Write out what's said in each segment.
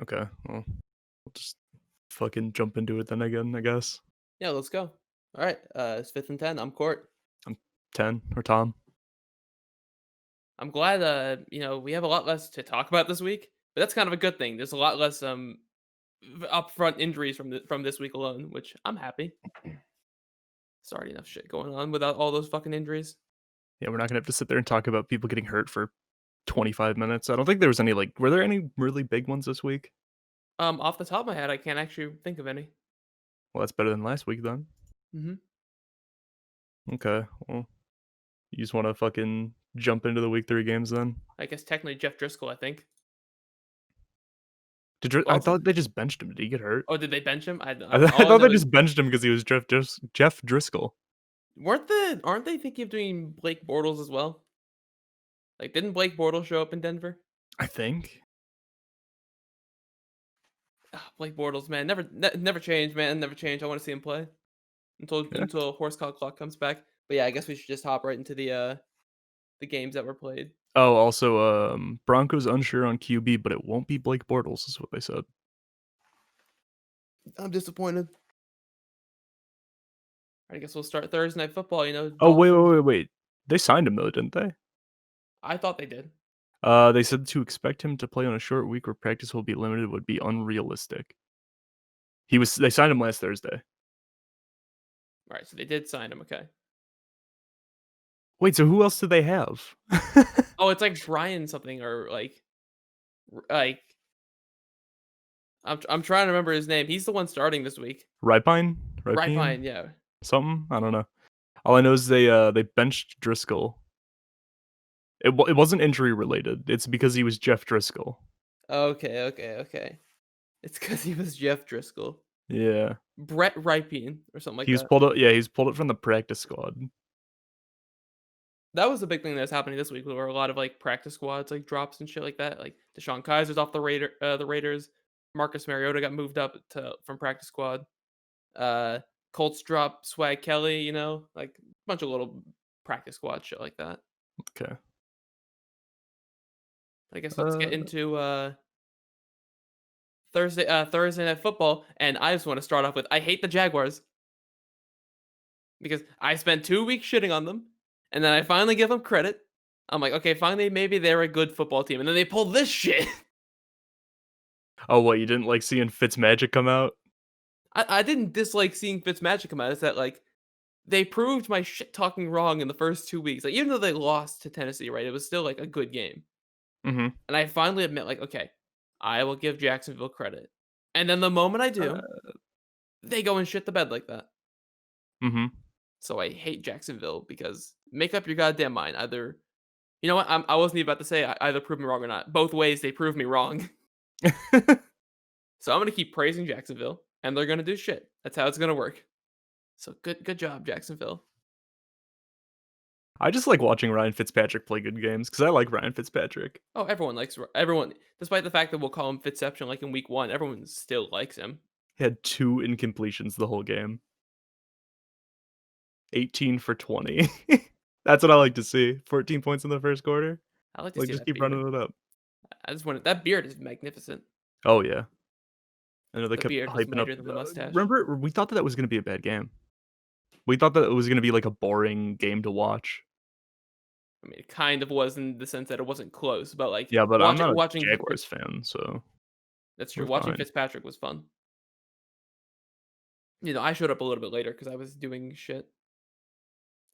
Okay, well, we'll just fucking jump into it then again, I guess. Yeah, let's go. All right, it's 5th and 10. I'm Court. I'm 10 or Tom. I'm glad, we have a lot less to talk about this week, but that's kind of a good thing. There's a lot less upfront injuries from this week alone, which I'm happy. It's already enough shit going on without all those fucking injuries. Yeah, we're not gonna have to sit there and talk about people getting hurt for 25 minutes. I don't think there was any, were there any really big ones this week? Off the top of my head, I can't actually think of any. Well, that's better than last week then. Hmm. Okay, well, you just wanna fucking jump into the week 3 games then? I guess technically Jeff Driscoll. I think. I Also, thought they just benched him. Did he get hurt? oh, did they bench him? I All I thought know they is just benched him because he was Jeff Driscoll. aren't they thinking of doing Blake Bortles as well? Like, didn't Blake Bortles show up in Denver? I think. Blake Bortles, man, never change, man, never change. I want to see him play Yeah. until horse cow clock comes back. But yeah, I guess we should just hop right into the games that were played. Oh, also, Broncos unsure on QB, but it won't be Blake Bortles is what they said. I'm disappointed. I guess we'll start Thursday night football. Oh, wait, wait, Dolphins. wait, wait. They signed him though, didn't they? I thought they did. They said to expect him to play on a short week where practice will be limited would be unrealistic. They signed him last Thursday. All right, so they did sign him. Okay. Wait, so who else did they have? Oh, it's like Brian something or like I'm trying to remember his name. He's the one starting this week. Ripine? Right Ripien? behind, yeah. Something? I don't know. All I know is they benched Driscoll. It wasn't injury related. It's because he was Jeff Driscoll. Okay, okay, okay. It's because he was Jeff Driscoll. Yeah. Brett Ripien or something like He was that. pulled up yeah, he's pulled it from the practice squad. That was the big thing that's happening this week. There were a lot of like practice squads, like drops and shit like that. Like Deshaun Kaiser's off the Raiders. Marcus Mariota got moved up to from practice squad. Uh, Colts drop Swag Kelly. Like a bunch of little practice squad shit like that. Okay. I guess let's get Uh, into Thursday night football, and I just want to start off with I hate the Jaguars because I spent 2 weeks shitting on them, and then I finally give them credit. I'm like, okay, finally, maybe they're a good football team, and then they pull this shit. oh, what, you didn't like seeing Fitzmagic come out? I didn't dislike seeing Fitzmagic come out. It's that like they proved my shit talking wrong in the first 2 weeks. Like even though they lost to Tennessee, right, it was still like a good game, Mhm. and I finally admit, like, okay, I will give Jacksonville credit, and then the moment I do, Uh, they go and shit the bed like that. mhm. So I hate Jacksonville because make up your goddamn mind. Either you know what I wasn't even about to say either prove me wrong or not. Both ways they prove me wrong. So I'm gonna keep praising Jacksonville, and they're gonna do shit. That's how it's gonna work. So good job, Jacksonville. I just like watching Ryan Fitzpatrick play good games because I like Ryan Fitzpatrick. Oh, everyone, despite the fact that we'll call him Fitzception like in week one, everyone still likes him. He had 2 incompletions the whole game. 18 for 20. That's what I like to see. 14 points in the first quarter. I like to Like, see just that keep beard. running it up. I just want that beard is magnificent. Oh, yeah. I know they The kept beard was hyping up mightier than the mustache. remember, we thought that was gonna be a bad game. We thought that it was gonna be, like, a boring game to watch. I mean, it kind of was in the sense that it wasn't close, but like Yeah, but I'm not a watching Jaguars fan, so that's true. we're Watching fine. Fitzpatrick was fun. I showed up a little bit later because I was doing shit.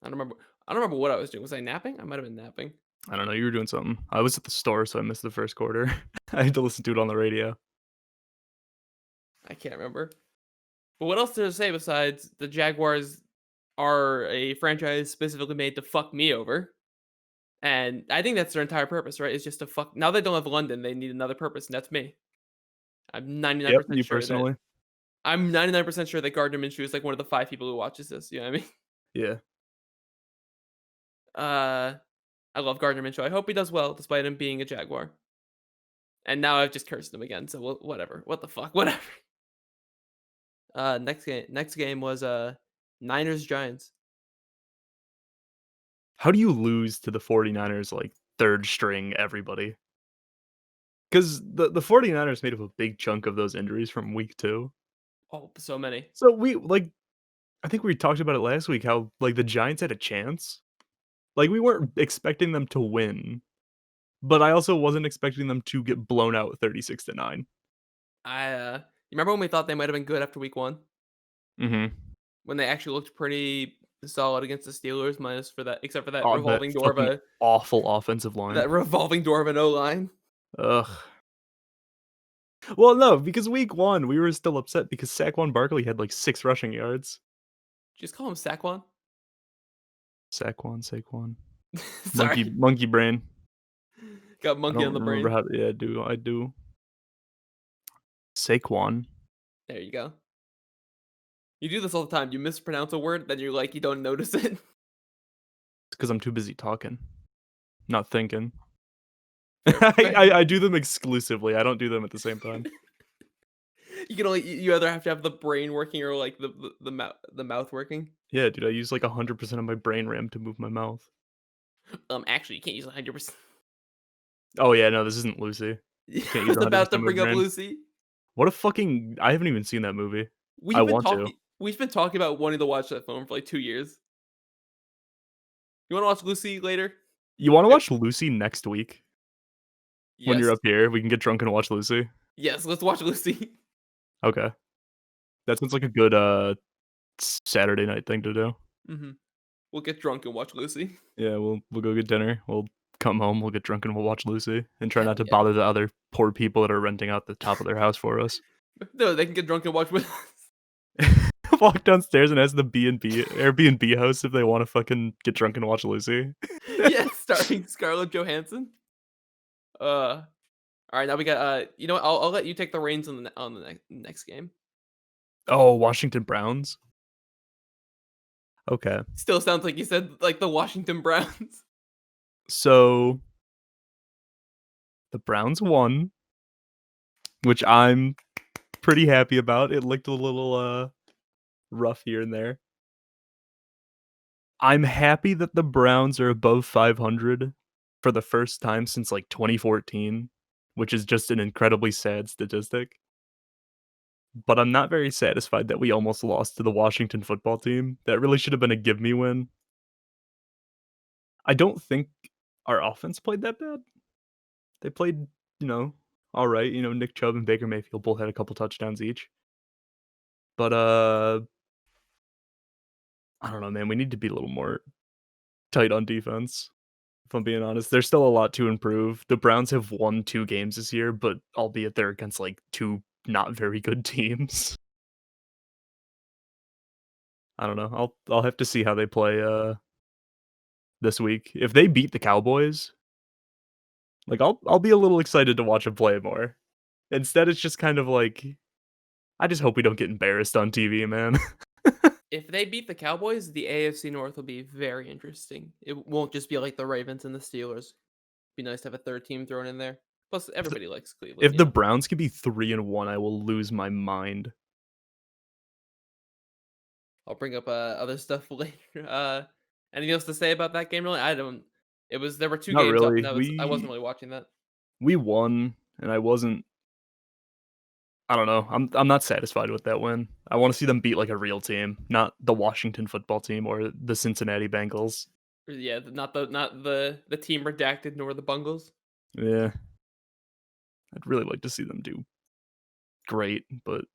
I don't remember. I don't remember what I was doing. Was I napping? I might have been napping. I don't know, you were doing something. I was at the store, so I missed the first quarter. I had to listen to it on the radio. I can't remember. But what else is there to say besides the Jaguars are a franchise specifically made to fuck me over? And I think that's their entire purpose, right? Is just to fuck. Now they don't have London, they need another purpose, and that's me. I'm Yep, 99% you sure that personally. I'm 99% sure that Gardner Minshew is like one of the 5 people who watches this. You know what I mean? Yeah. Uh, I love Gardner Minshew. I hope he does well, despite him being a Jaguar. And now I've just cursed him again. So whatever. What the fuck? Whatever. Next game was Niners Giants. How do you lose to the 49ers, like, 3rd string everybody? 'Cause the 49ers made up a big chunk of those injuries from week 2. Oh, so many. So we like, I think we talked about it last week how, like, the Giants had a chance. Like, we weren't expecting them to win, but I also wasn't expecting them to get blown out 36-9. You remember when we thought they might have been good after week 1? Mhm. When they actually looked pretty solid against the Steelers, minus for that except for Oh, that fucking awful offensive line. that revolving door of an O-line. Ugh. Well, no, because week 1, we were still upset because Saquon Barkley had, like, 6 rushing yards. Just call him Saquon? Saquon. Monkey Sorry. monkey brain. Got I monkey on don't the remember brain. how yeah, I do. Saquon. There you go. You do this all the time. You mispronounce a word, then you're like, you don't notice it. It's 'cause I'm too busy talking, not thinking. Fair, fair. I do them exclusively, I don't do them at the same time. You can only you either have to have the brain working or like the mouth working. Yeah, dude, I use, like, 100% of my brain RAM to move my mouth. Actually, you can't use 100%. Oh, yeah, no, this isn't Lucy. Yeah, Can't I use was about to 100% of my bring up brain. What What a fucking I haven't even seen that movie. I want to. We've been talking about wanting to watch that film for like 2 years. You wanna watch Lucy later? You wanna Uh, watch Lucy next week? When you're yes. up here, we can get drunk and watch Lucy? Yes, let's watch Lucy. Okay. That sounds like a good, Saturday night thing to do. Mhm. We'll get drunk and watch Lucy. Yeah, we'll go get dinner, we'll come home, we'll get drunk, and we'll watch Lucy, and try Hell not to yeah. bother the other poor people that are renting out the top of their house for us. No, they can get drunk and watch with us. Walk downstairs and ask the B&B Airbnb host if they wanna fucking get drunk and watch Lucy. Yeah, starring Scarlett Johansson. Alright, now we got, you know what? I'll let you take the reins on the next game. Oh, Washington Browns? Okay. Still sounds like you said, like, the Washington Browns. So, the Browns won, which I'm pretty happy about. It looked a little, rough here and there. I'm happy that the Browns are above 500 for the first time since, like, 2014, which is just an incredibly sad statistic. But I'm not very satisfied that we almost lost to the Washington football team. That really should have been a give me win. I don't think our offense played that bad. They played, you know, alright. Nick Chubb and Baker Mayfield both had a couple touchdowns each. But, I don't know, man. We need to be a little more tight on defense, if I'm being honest. There's still a lot to improve. The Browns have won 2 games this year, but albeit they're against, like, 2 not very good teams. I don't know. I'll have to see how they play, this week. If they beat the Cowboys, like, I'll be a little excited to watch them play more. Instead, it's just kind of like, I just hope we don't get embarrassed on TV, man. If they beat the Cowboys, the AFC North will be very interesting. It won't just be like the Ravens and the Steelers. Be nice to have a third team thrown in there. Plus, everybody likes Cleveland, If you the know? Browns could be 3-1, I will lose my mind. I'll bring up, other stuff later. Anything else to say about that game, really? I don't there were 2 Not games up, and really. I wasn't really watching that. We won, and I don't know. I'm not satisfied with that win. I wanna see them beat, like, a real team, not the Washington football team or the Cincinnati Bengals. Yeah, not the team redacted nor the Bungles. Yeah. I'd really like to see them do great, but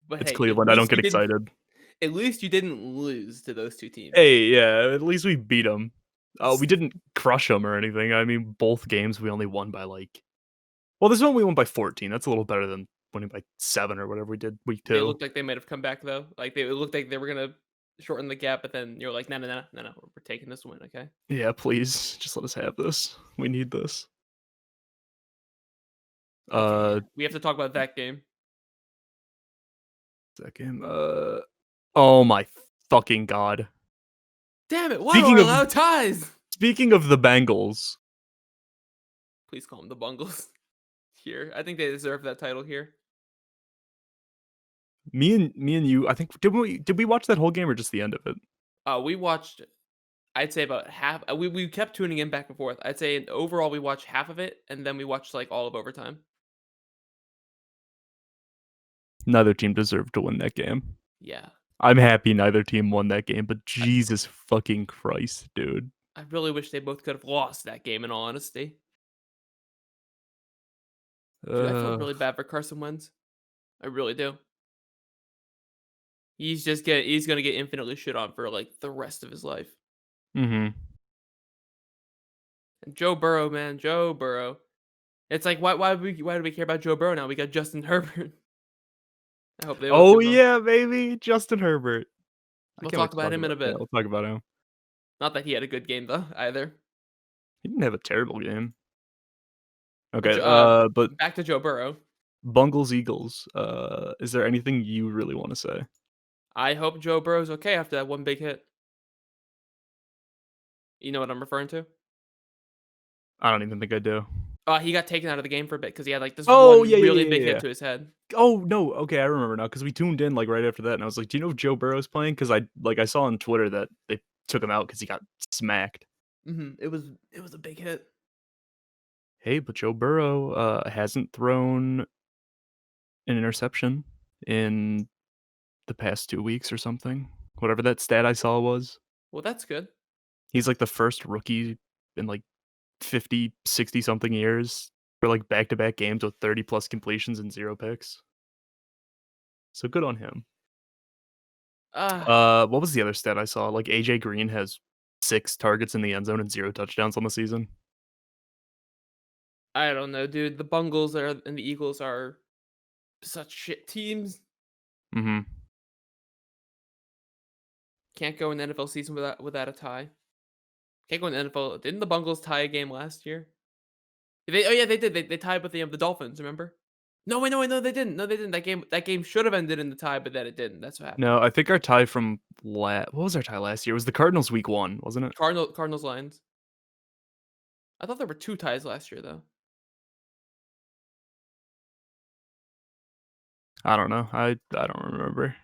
But it's hey, Cleveland. I don't get excited. at least you didn't lose to those 2 teams. Hey, yeah, at least we beat them. We S didn't crush them or anything. I mean, both games we only won by, like, well, this one we won by 14. That's a little better than winning by 7 or whatever we did week They 2. looked like they might have come back, though. Like, it looked like they were gonna shorten the gap, but then you're like, "No, no, no, no, no, we're taking this win, okay?" Yeah, please, just let us have this. We need this. Okay, yeah. Uh, We have to talk about that game. that game, oh my fucking god. Damn it, why do I Speaking of allow ties? speaking of the Bengals, Please call them the Bungles. Here, I think they deserve that title here. me and you, I think did we watch that whole game or just the end of it? We watched, I'd say about half. We kept tuning in back and forth. I'd say overall we watched half of it, and then we watched like all of overtime. Neither team deserved to win that game. Yeah. I'm happy neither team won that game, but I Jesus fucking Christ, dude. I really wish they both could have lost that game in all honesty. Dude, I feel Ugh. really bad for Carson Wentz. I really do. He's gonna get infinitely shit on for, like, the rest of his life. Mhm. And Joe Burrow, man, Joe Burrow. It's like, why do we care about Joe Burrow now? We got Justin Herbert. I hope they both do Oh, well. yeah, baby, Justin Herbert. I We'll can't wait talk to about talk him in about a yeah, bit. we'll talk about him. Not that he had a good game though, either. He didn't have a terrible game. But Okay, but back to Joe Burrow. Bungles, Eagles, is there anything you really wanna say? I hope Joe Burrow's okay after that one big hit. You know what I'm referring to? I don't even think I do. He got taken out of the game for a bit because he had like this Oh, one yeah, yeah, really yeah, big yeah, hit yeah. to his head. Oh, no, okay, I remember now because we tuned in, like, right after that, and I was like, "Do you know if Joe Burrow's playing?" Because I saw on Twitter that they took him out because he got smacked. It was a big hit. Hey, but Joe Burrow, hasn't thrown an interception in the past 2 weeks or something, whatever that stat I saw was. Well, that's good. He's, like, the first rookie in, like, 50, 60 something years for, like, back-to-back games with 30 plus completions and 0 picks. So good on him. Ah, What was the other stat I saw? Like, AJ Green has 6 targets in the end zone and 0 touchdowns on the season. I don't know, dude. The Bungles are and the Eagles are such shit teams. Mhm. Can't go in the NFL season without a tie. Can't go in the NFL. Didn't the Bungles tie a game last year? Oh yeah, they did. They tied with the Dolphins. Remember? No, wait, no, wait, no, they didn't. No, they didn't. That game should have ended in the tie, but then it didn't. That's what happened. No, I think our tie from what was our tie last year? It was the Cardinals week 1, wasn't it? Cardinals Lions. I thought there were two ties last year though. I don't know. I don't remember.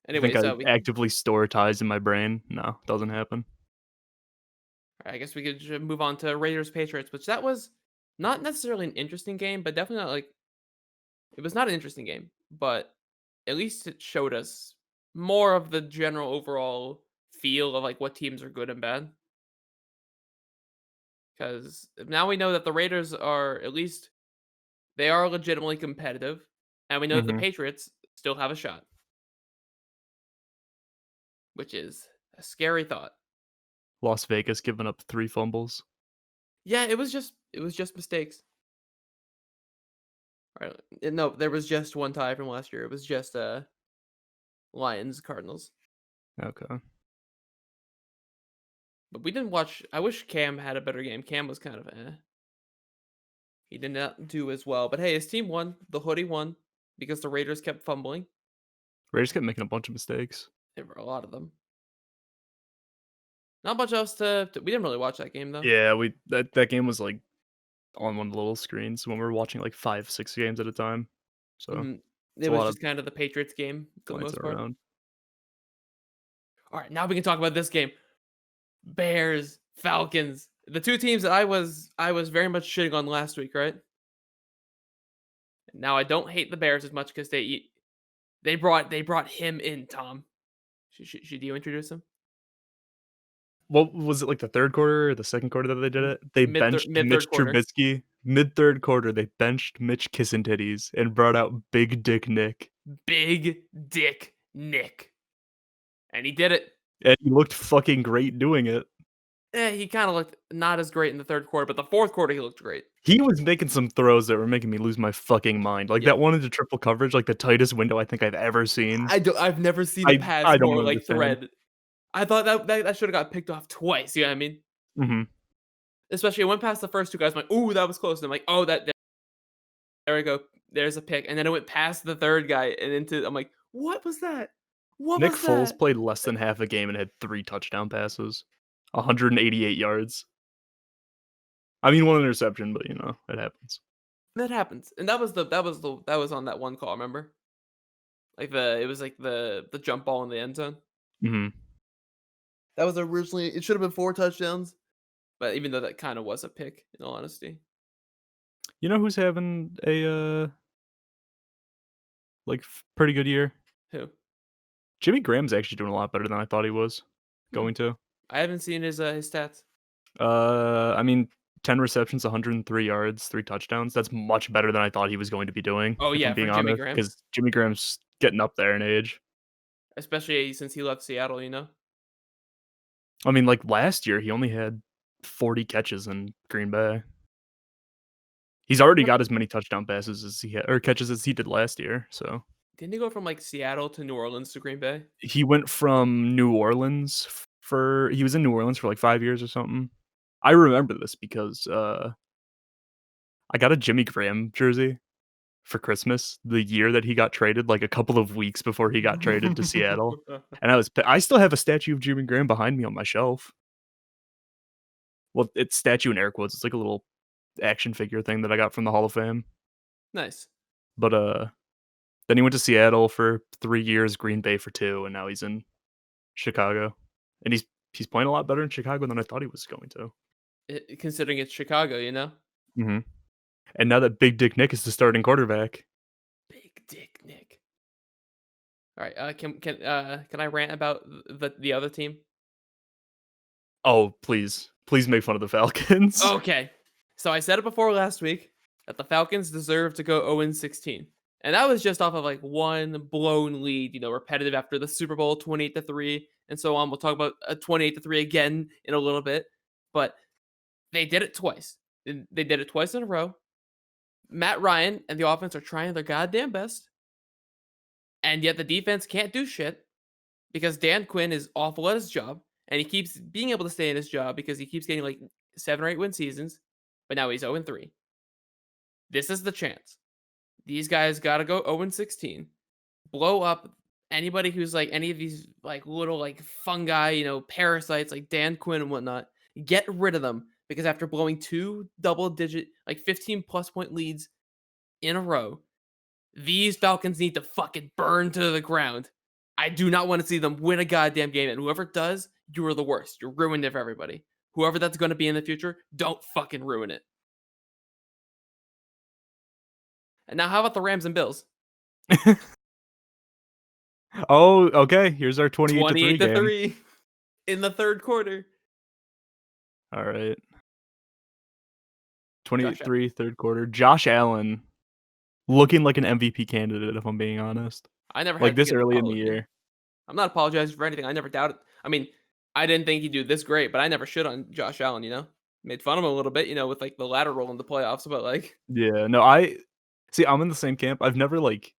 I think Anyways, I we can. actively store ties in my brain. No, doesn't happen. I guess we could just move on to Raiders Patriots, which that was not necessarily an interesting game, but definitely not like it was not an interesting game, but at least it showed us more of the general overall feel of like what teams are good and bad. Because now we know that the Raiders are at least they are legitimately competitive, and we know that the Mhm. Patriots still have a shot, which is a scary thought. Las Vegas giving up 3 fumbles. Yeah, it was just mistakes. Right? No, there was just one tie from last year. It was just Lions Cardinals. Okay. But we didn't watch. I wish Cam had a better game. Cam was kind of he did not do as well. But hey, his team won. The hoodie won because the Raiders kept fumbling. Raiders kept making a bunch of mistakes. There were a lot of them. Not much else we didn't really watch that game though. Yeah, we that game was, like, on one of the little screens when we were watching, like, 5, 6 games at a time. So, Mhm. it's It a was lot of just kind of the Patriots game for the glancing most part. around. All right, now we can talk about this game. Bears, Falcons. The two teams that I was very much shitting on last week, right? Now I don't hate the Bears as much because they brought him in, Tom. Should you introduce him? What was it, like, the 3rd quarter or the 2nd quarter that they did M it? They benched mid third Mitch quarter. Trubisky. Mid-3rd quarter, they benched Mitch Kissintitties and brought out Big Dick Nick, Big Dick Nick. And he did it. and he looked fucking great doing it. He kind of looked not as great in the third quarter, but the fourth quarter he looked great. He was making some throws that were making me lose my fucking mind, like, Yeah. that one into triple coverage, like, the tightest window I think I've ever seen. I've never seen a pass I don't more like understand. thread. I thought that should have got picked off twice. You know what I mean? Mhm. Especially it went past the first two guys. I'm like, ooh, that was close. And I'm like, oh, there we go. There's a pick. And then it went past the third guy and into. I'm like, what was that? What Nick was Foles that? played less than half a game and had 3 touchdown passes, 188 yards. I mean, 1 interception, but, it happens. That happens. And that was on that one call. Remember? Like it was like the jump ball in the end zone. Mhm. That was originally it should have been 4 touchdowns, but even though that kind of was a pick, in all honesty. You know who's having a, like, pretty good year. Who? Jimmy Graham's actually doing a lot better than I thought he was Hmm. going to. I haven't seen his stats. I mean, 10 receptions, 103 yards, 3 touchdowns. That's much better than I thought he was going to be doing, Oh if I'm yeah, for being Jimmy honest, Graham, because Jimmy Graham's getting up there in age. especially since he left Seattle. You know. I mean, like, last year, he only had 40 catches in Green Bay. He's already What? got as many touchdown passes as he had or catches as he did last year, so Didn't he go from like Seattle to New Orleans to Green Bay? he went from New Orleans for he was in New Orleans for, like, 5 years or something. I remember this because, I got a Jimmy Graham jersey for Christmas the year that he got traded, like, a couple of weeks before he got traded to Seattle, and I still have a statue of Jimmy Graham behind me on my shelf. Well, it's statue in air quotes, it's like a little action figure thing that I got from the Hall of Fame, Nice. but, then he went to Seattle for 3 years, Green Bay for 2, and now he's in Chicago, and he's playing a lot better in Chicago than I thought he was going to. Considering it's Chicago, you know. Mhm, and now that Big Dick Nick is the starting quarterback. Big Dick Nick. All right. Can I rant about the other team? Oh, please make fun of the Falcons. Okay. So I said it before last week that the Falcons deserve to go 0-16. And that was just off of like one blown lead, repetitive after the Super Bowl 28-3 and so on. We'll talk about a 28-3 again in a little bit. But they did it twice. They did it twice in a row. Matt Ryan and the offense are trying their goddamn best. And yet the defense can't do shit because Dan Quinn is awful at his job. And he keeps being able to stay in his job because he keeps getting like 7 or 8 win seasons. But now he's 0-3. This is the chance. These guys got to go 0-16. Blow up anybody who's like any of these like little like fungi, parasites like Dan Quinn and whatnot. Get rid of them because after blowing two double digit, like 15 plus point leads in a row, these Falcons need to fucking burn to the ground. I do not want to see them win a goddamn game. And whoever does, you are the worst. You're ruined it for everybody. Whoever that's going to be in the future, don't fucking ruin it. And now, how about the Rams and Bills? Oh, okay, here's our 28 to 28 3 to game. 3 in the third quarter. Alright. Josh Allen. 28-3, third quarter. Josh Allen looking like an MVP candidate, if I'm being honest. I never Like, had you this get early in the apology. year. I'm not apologizing for anything. I never doubted. I mean, I didn't think he'd do this great, but I never shit on Josh Allen. Made fun of him a little bit, with like the ladder roll in the playoffs. But like, Yeah, no, I see, I'm in the same camp. I've never, like,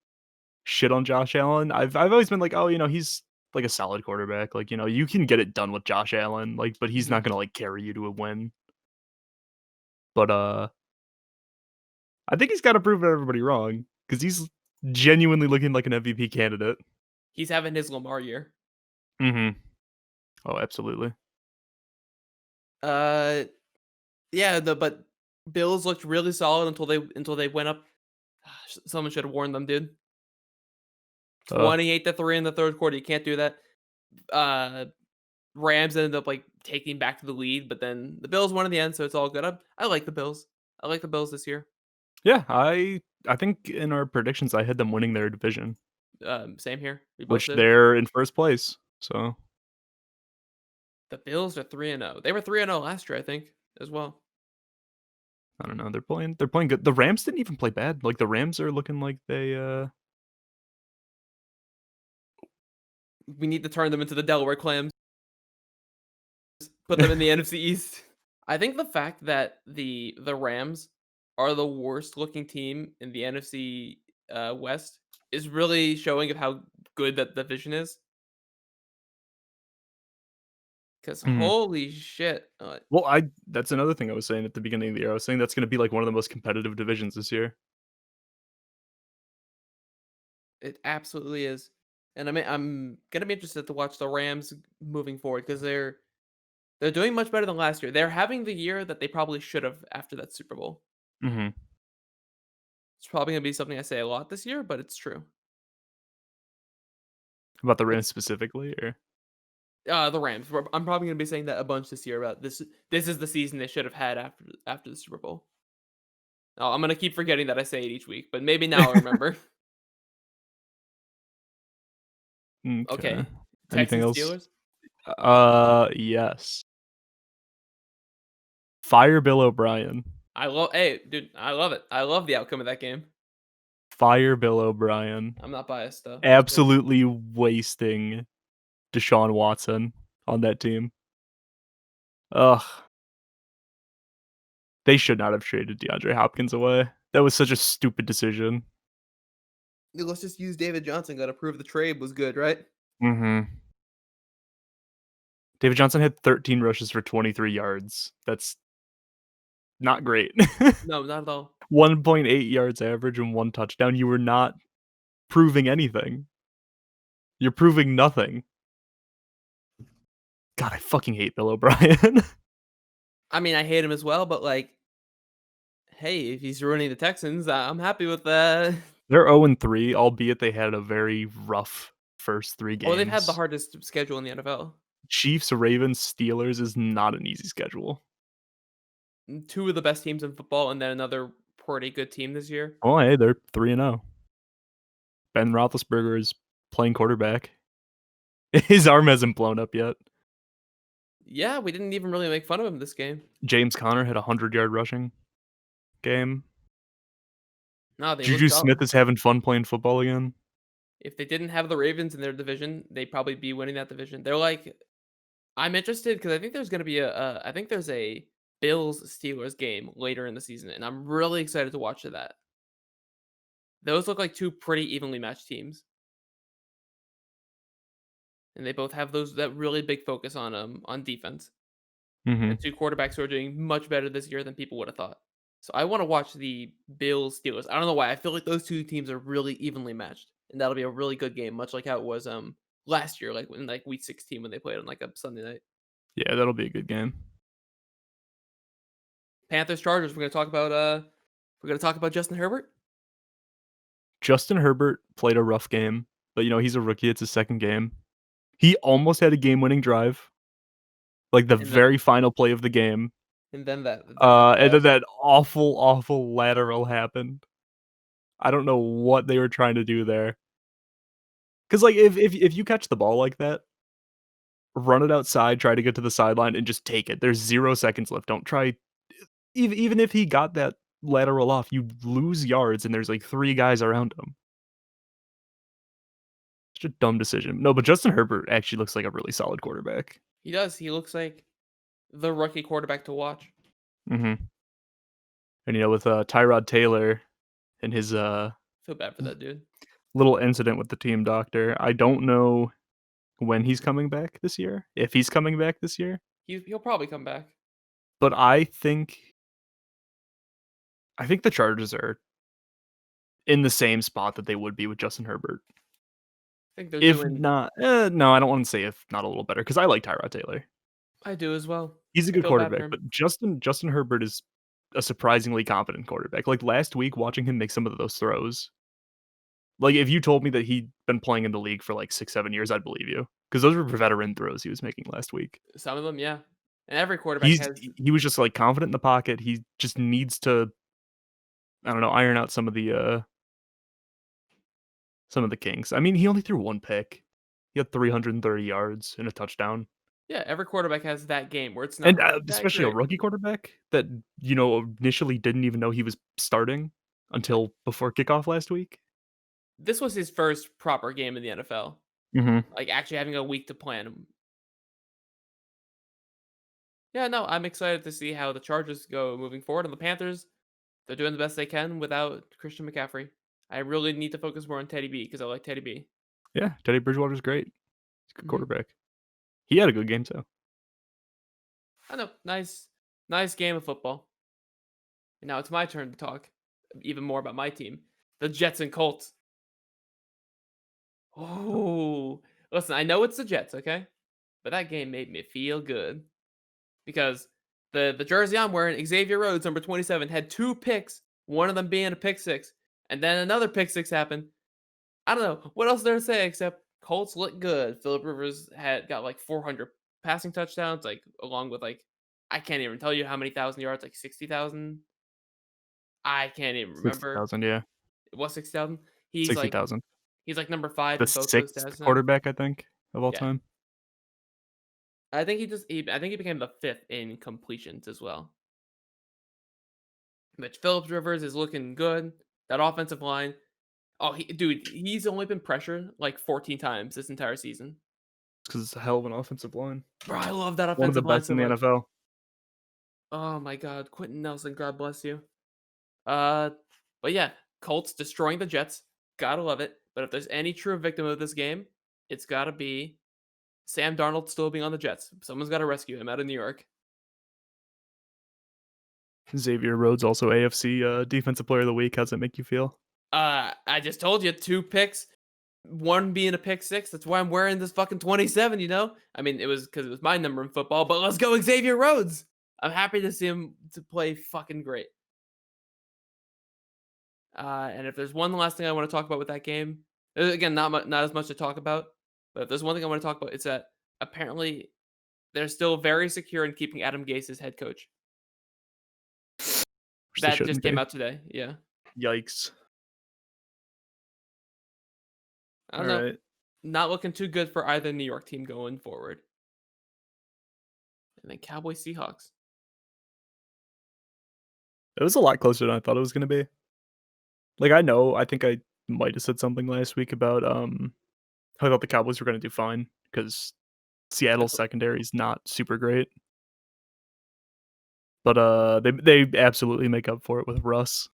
shit on Josh Allen. I've always been like, "Oh, he's, like, a solid quarterback." Like, you can get it done with Josh Allen, like, but he's mhm. not gonna, like, carry you to a win. But, I think he's gotta prove everybody wrong because he's genuinely looking like an MVP candidate. He's having his Lamar year. Mhm. Oh, absolutely. Uh, yeah. But Bills looked really solid until they went up. Someone should have warned them, dude. Uh, 28-3 in the third quarter. You can't do that. Uh, Rams ended up like taking back to the lead, but then the Bills won in the end, so it's all good. I like the Bills. I like the Bills this year. yeah, I think in our predictions, I had them winning their division, Same here. We both which did. they're in first place, so The Bills are 3-0. They were 3-0 last year, I think, as well. I don't know, they're playing good. The Rams didn't even play bad, like, the Rams are looking like they, We need to turn them into the Delaware Clams. Put them in the NFC East. I think the fact that the Rams are the worst looking team in the NFC West is really showing of how good that division is. Because Mhm. holy shit, Well, I that's another thing I was saying at the beginning of the year. I was saying that's gonna be, like, one of the most competitive divisions this year. it absolutely is. And I'm gonna be interested to watch the Rams moving forward because they're doing much better than last year. They're having the year that they probably should have after that Super Bowl. Mhm. It's probably gonna be something I say a lot this year, but it's true. About the But Rams specifically, or the Rams. I'm probably gonna be saying that a bunch this year about this. This is the season they should have had after the Super Bowl. Oh, I'm gonna keep forgetting that I say it each week, but maybe now I'll remember. Okay. Okay. Anything Texans else? Steelers. Yes. Fire Bill O'Brien. I love. Hey, dude, I love it. I love the outcome of that game. Fire Bill O'Brien. I'm not biased though. Just saying. Absolutely wasting Deshaun Watson on that team. Ugh. They should not have traded DeAndre Hopkins away. That was such a stupid decision. Let's just use David Johnson. Got to prove the trade was good, right? Mhm. David Johnson had 13 rushes for 23 yards. That's not great. No, not at all. 1.8 yards average and 1 touchdown. You were not proving anything. You're proving nothing. God, I fucking hate Bill O'Brien. I mean, I hate him as well, but like, hey, if he's ruining the Texans, I'm happy with that. They're 0-3, albeit they had a very rough first 3 Oh, they've had the games. hardest schedule in the NFL. Chiefs, Ravens, Steelers is not an easy schedule. Two of the best teams in football, and then another pretty good team this year. Oh, hey, they're 3-0. Ben Roethlisberger is playing quarterback. His arm hasn't blown up yet. Yeah, we didn't even really make fun of him this game. James Conner had a 100-yard rushing game. No, they look Juju solid. Smith is having fun playing football again. If they didn't have the Ravens in their division, they'd probably be winning that division. They're like, I'm interested because I think there's going to be I think there's a Bills Steelers game later in the season, and I'm really excited to watch that. Those look like two pretty evenly matched teams, and they both have those that really big focus on defense, and Mhm. two quarterbacks who are doing much better this year than people would have thought. So I want to watch the Bills Steelers. I don't know why. I feel like those two teams are really evenly matched, and that'll be a really good game, much like how it was last year, like in like week 16 when they played on like a Sunday night. Yeah, that'll be a good game. Panthers Chargers. We're gonna talk about Justin Herbert, Justin Herbert played a rough game, but, he's a rookie, it's his 2nd game. He almost had a game-winning drive, like, the and then very final play of the game, that and then loss. that awful, awful lateral happened. I don't know what they were trying to do there. Because like, if you catch the ball like that, run it outside, try to get to the sideline, and just take it. There's 0 seconds left. Don't try even if he got that lateral off, you lose yards, and there's, like, 3 guys around him. Such a dumb decision. No, but Justin Herbert actually looks like a really solid quarterback. He does. He looks like the rookie quarterback to watch. Mhm. And, with, Tyrod Taylor and his, Feel bad for that dude. little incident with the team doctor, I don't know when he's coming back this year, if he's coming back this year, He'll probably come back. but I think the Chargers are in the same spot that they would be with Justin Herbert. I think they're If doing. not no, I don't wanna say if not a little better because I like Tyrod Taylor. I do as well. He's a I good feel bad for quarterback, him. but Justin Herbert is a surprisingly competent quarterback. Like, last week, watching him make some of those throws, like, if you told me that he'd been playing in the league for, like, 6, 7 years, I'd believe you because those were veteran throws he was making last week. Some of them, yeah. And every quarterback He's has. he was just, like, confident in the pocket. He just needs to, I don't know, iron out some of the kinks. I mean, he only threw 1 pick. He had 330 yards and a touchdown. Yeah, every quarterback has that game where it's And, not that especially a great. rookie quarterback that, initially didn't even know he was starting until before kickoff last week. This was his first proper game in the NFL. Mhm. Like actually having a week to plan. Yeah, no, I'm excited to see how the Chargers go moving forward. And the Panthers, they're doing the best they can without Christian McCaffrey. I really need to focus more on Teddy B because I like Teddy B. Yeah, Teddy Bridgewater's great. He's a good Hmm. quarterback. He had a good game too. I know, nice game of football. And now it's my turn to talk even more about my team, the Jets and Colts. Oh, listen, I know it's the Jets, okay, but that game made me feel good because the jersey I'm wearing, Xavier Rhodes, number 27, had 2 picks, one of them being a pick six, and then another pick six happened. I don't know what else there to say except Colts look good. Philip Rivers had got like 400 passing touchdowns, like along with like I can't even tell you how many thousand yards, like 60,000. I can't even remember. 60,000, yeah. It was 60,000. He's like 60,000. He's like number 5 The in both those 6th stats now. quarterback, I think, of all Yeah. time. I think he became the 5th in completions as well. Mitch Phillips Rivers is looking good. That offensive line. Oh, he's only been pressured like 14 times this entire season. Because it's a hell of an offensive line. Bro, I love that One of the offensive line best so in the much. NFL. Oh my god, Quentin Nelson, God bless you. Uh, but yeah, Colts destroying the Jets. Gotta love it. But if there's any true victim of this game, it's gotta be Sam Darnold still being on the Jets. Someone's gotta rescue him out of New York. Xavier Rhodes, also AFC Defensive Player of the Week. How's that make you feel? I just told you 2 picks, one being a pick six. That's why I'm wearing this fucking 27, you know? I mean, it was because it was my number in football, but let's go Xavier Rhodes. I'm happy to see him to play fucking great. And if there's one last thing I want to talk about with that game, again, not as much to talk about, but if there's one thing I want to talk about, it's that apparently they're still very secure in keeping Adam Gase as head coach. Which they That just shouldn't came be. out today. Yeah. Yikes. I All don't know. right. Not looking too good for either New York team going forward. And then Cowboys Seahawks. It was a lot closer than I thought it was going to be. Like, I think I might have said something last week about how I thought the Cowboys were going to do fine because Seattle's secondary is not super great. But they absolutely make up for it with Russ.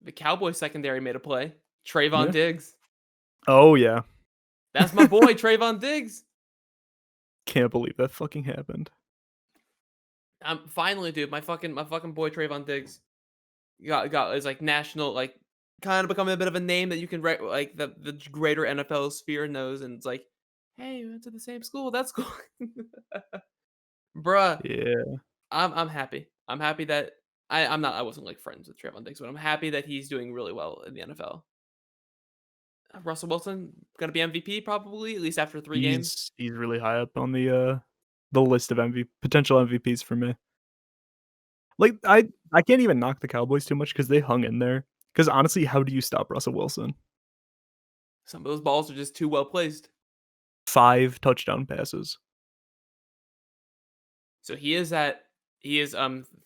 The Cowboys secondary made a play. Trayvon Yeah. Diggs. Oh yeah. That's my boy, Trayvon Diggs. Can't believe that fucking happened. Finally, dude, my fucking boy Trayvon Diggs got is like national, like kind of becoming a bit of a name that you can write like the greater NFL sphere knows, and it's like, hey, we went to the same school. That's cool, bruh. Yeah. I'm happy. I'm happy that I wasn't like friends with Trayvon Diggs, but I'm happy that he's doing really well in the NFL. Russell Wilson gonna be MVP probably at least after 3 games. He's really high up on the list of potential MVPs for me. Like I can't even knock the Cowboys too much because they hung in there. Because honestly, how do you stop Russell Wilson? Some of those balls are just too well placed. 5 touchdown passes. So he is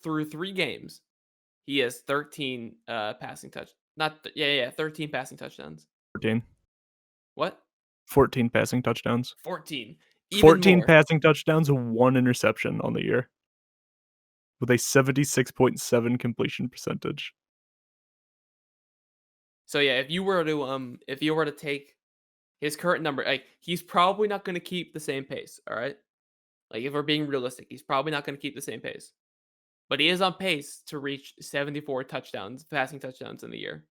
through 3 games. He has 13 passing touch. Not th- yeah, yeah, yeah, 13 passing touchdowns. 14. What? 14 passing touchdowns. 14. Even 14 more. passing touchdowns, 1 interception on the year with a 76.7 completion percentage. So yeah, if you were to take his current number, like he's probably not going to keep the same pace, all right? Like if we're being realistic, he's probably not going to keep the same pace. But he is on pace to reach 74 touchdowns, passing touchdowns in the year.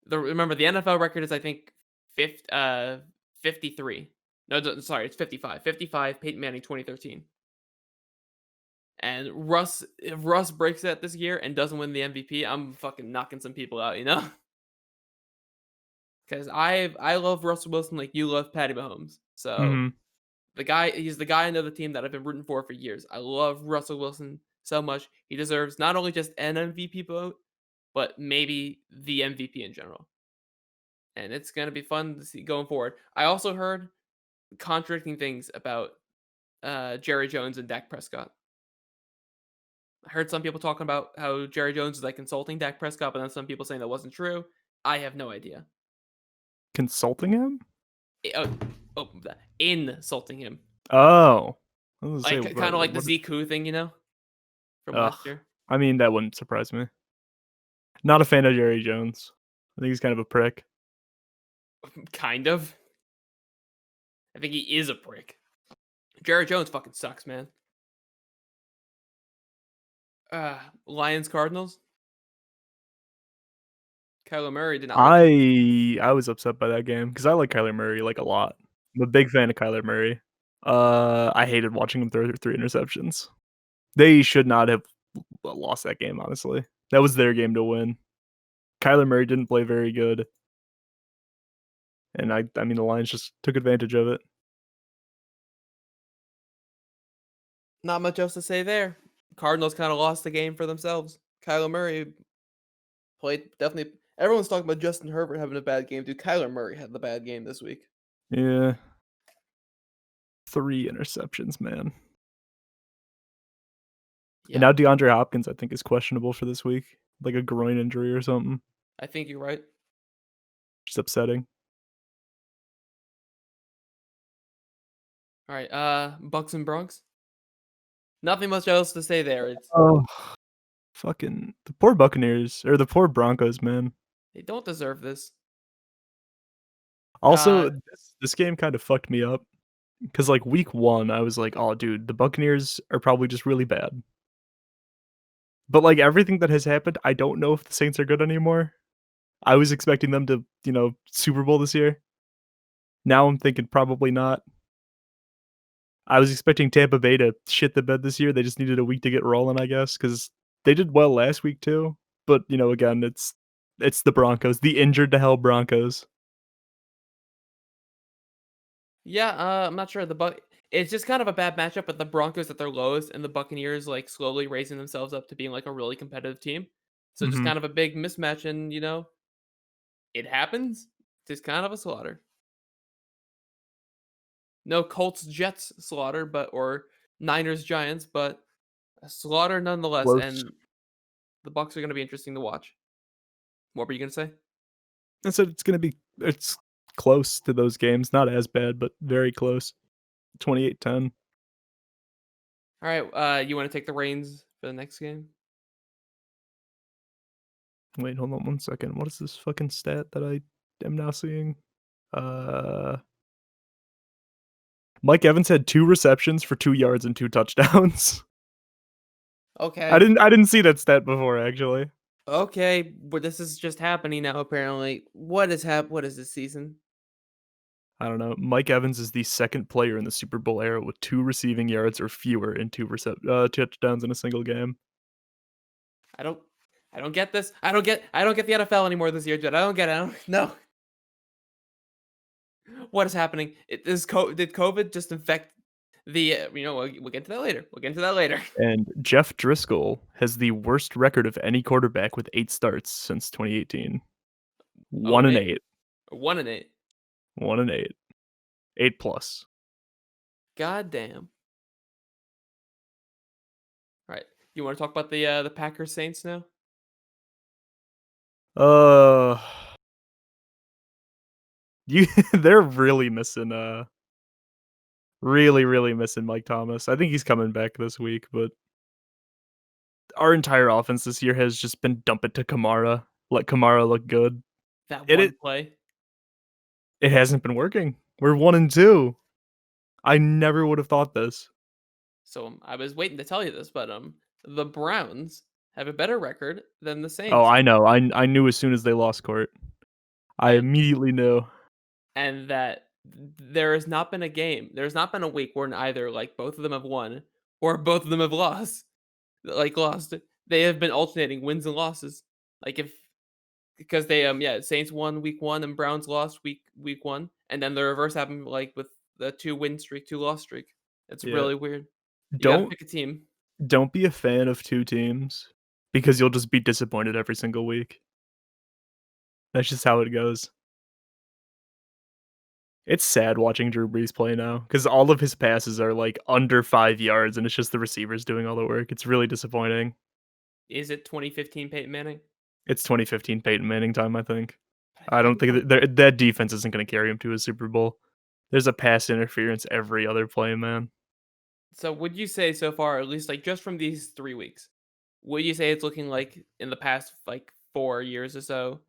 Remember the NFL record is I think 53. No, sorry, it's 55. 55 Peyton Manning 2013. And if Russ breaks that this year and doesn't win the MVP, I'm fucking knocking some people out, you know? Because I love Russell Wilson like you love Patty Mahomes. So Mhm. he's the guy on the team that I've been rooting for years. I love Russell Wilson so much. He deserves not only just an MVP vote, but maybe the MVP in general. And it's gonna be fun to see going forward. I also heard contradicting things about Jerry Jones and Dak Prescott. I heard some people talking about how Jerry Jones is like consulting Dak Prescott, but then some people saying that wasn't true. I have no idea. Consulting him? Oh, insulting him, Oh. I was like gonna say, kind of like the what Ziku thing, you know, from ugh. last year. I mean, that wouldn't surprise me. Not a fan of Jerry Jones. I think he's kind of a prick. Kind of. I think he is a prick. Jerry Jones fucking sucks, man. Lions Cardinals. Kyler Murray did not look good. I was upset by that game because I like Kyler Murray, like, a lot. I'm a big fan of Kyler Murray. I hated watching him throw 3 interceptions. They should not have lost that game, honestly. That was their game to win. Kyler Murray didn't play very good, and I mean, the Lions just took advantage of it. Not much else to say there. Cardinals kind of lost the game for themselves. Kyler Murray Played definitely. Everyone's talking about Justin Herbert having a bad game. Dude, Kyler Murray had the bad game this week. Yeah, 3 interceptions, man. And Yeah, now DeAndre Hopkins, I think, is questionable for this week, like a groin injury or something, I think you're right. which is upsetting. All right, Bucks and Bronx. Nothing much else to say there. It's Oh, fucking the poor Buccaneers or the poor Broncos, man. they don't deserve this. Also, this game kind of fucked me up because like week 1, I was like, "Oh, dude, the Buccaneers are probably just really bad." But like everything that has happened, I don't know if the Saints are good anymore. I was expecting them to, Super Bowl this year. Now I'm thinking probably not. I was expecting Tampa Bay to shit the bed this year. They just needed a week to get rolling, I guess, because they did well last week too. But again, it's the Broncos, the injured to hell Broncos. Yeah, I'm not sure. It's just kind of a bad matchup with the Broncos at their lowest and the Buccaneers like slowly raising themselves up to being like a really competitive team. So just Hmm. kind of a big mismatch, and it happens. Just kind of a slaughter. No Colts Jets slaughter, but or Niners Giants, but a slaughter nonetheless. Close. And the Bucks are going to be interesting to watch. What were you going to say? I said it's close to those games, not as bad, but very close. 28-10. All right, you want to take the reins for the next game? Wait, hold on one second. What is this fucking stat that I am now seeing? Uh Mike Evans had 2 receptions for 2 yards and 2 touchdowns. I Okay, didn't I didn't see that stat before, actually. okay, but this is just happening now. Apparently, What is this season? I don't know. Mike Evans is the 2nd player in the Super Bowl era with 2 receiving yards or fewer and 2 touchdowns in a single game. I don't, I don't get this. I don't get the NFL anymore this year, dude. I don't get it. No, what is happening? Did COVID just infect the? We'll get to that later. We'll get into that later. And Jeff Driscoll has the worst record of any quarterback with 8 starts since 2018. 1 and 0-8, 8. 1-8. 1 and 8. 8 plus. God damn. All right, you want to talk about the Packers Saints now? Uh you they're really missing Mike Thomas. I think he's coming back this week, but our entire offense this year has just been dump it to Kamara. Let Kamara look good. That It one it, play. it hasn't been working. We're 1 and 2. I never would have thought this. So I was waiting to tell you this, but the Browns have a better record than the Oh, Saints, I know. I knew as soon as they lost court. I and immediately knew. that there has not been a game, there's not been a week where either like both of them have won or both of them have lost. Like lost. They have been alternating wins and losses. Like if because they Saints won week 1 and Browns lost week 1, and then the reverse happened like with the 2-win streak, 2-loss streak. It's Yeah. really weird. You got to Don't pick a team. don't be a fan of 2 teams because you'll just be disappointed every single week. That's just how it goes. It's sad watching Drew Brees play now because all of his passes are, like, under 5 yards, and it's just the receivers doing all the work. It's really disappointing. Is it 2015 Peyton Manning? It's 2015 Peyton Manning time, I think. I I think don't think that defense isn't gonna carry him to a Super Bowl. There's a pass interference every other play, man. So would you say so far, at least like just from these 3 weeks, would you say it's looking like in the past like 4 years or so,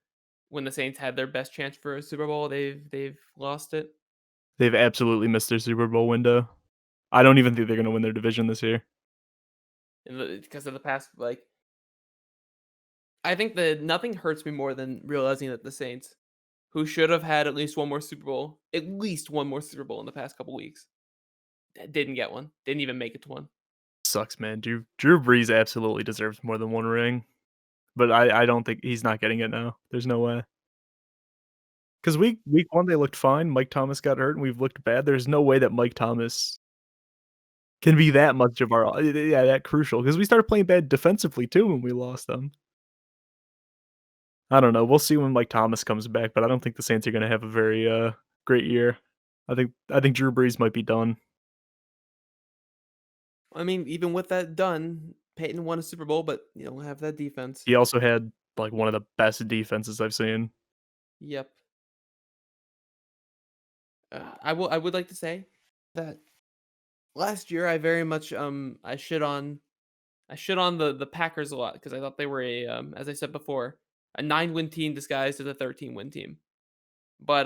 when the Saints had their best chance for a Super Bowl, they've lost it? They've absolutely missed their Super Bowl window. I don't even think they're gonna win their division this year. Because of the past, like I think that nothing hurts me more than realizing that the Saints, who should have had at least one more Super Bowl in the past couple weeks, didn't get one. Didn't even make it to one. Sucks, man. Drew Brees absolutely deserves more than 1 ring, but I don't think he's not getting it now. There's no way. 'Cause week 1, they looked fine. Mike Thomas got hurt, and we've looked bad. There's no way that Mike Thomas can be that much of our yeah, that crucial. Because we started playing bad defensively too when we lost them. I don't know. We'll see when Mike Thomas comes back, but I don't think the Saints are gonna have a very, great year. I think Drew Brees might be done. I mean, even with that done, Peyton won a Super Bowl, but you don't have that defense. He also had, like, one of the best defenses I've seen. Yep. I would like to say that last year I very much I shit on the Packers a lot because I thought they were as I said before, a 9-win team disguised as a 13-win team. But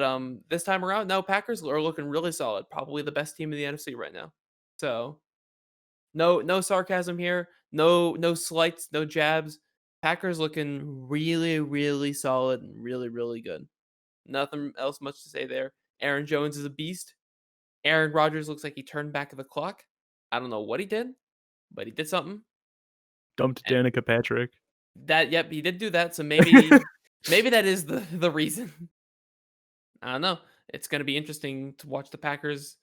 this time around, no, Packers are looking really solid. Probably the best team in the NFC right now. So no sarcasm here. No slights, no jabs. Packers looking really, really solid and really, really good. Nothing else much to say there. Aaron Jones is a beast. Aaron Rodgers looks like he turned back the clock. I don't know what he did, but he did something. Dumped And Danica Patrick. that yep, he did do that. So maybe that is the reason. I don't know. It's gonna be interesting to watch the Packers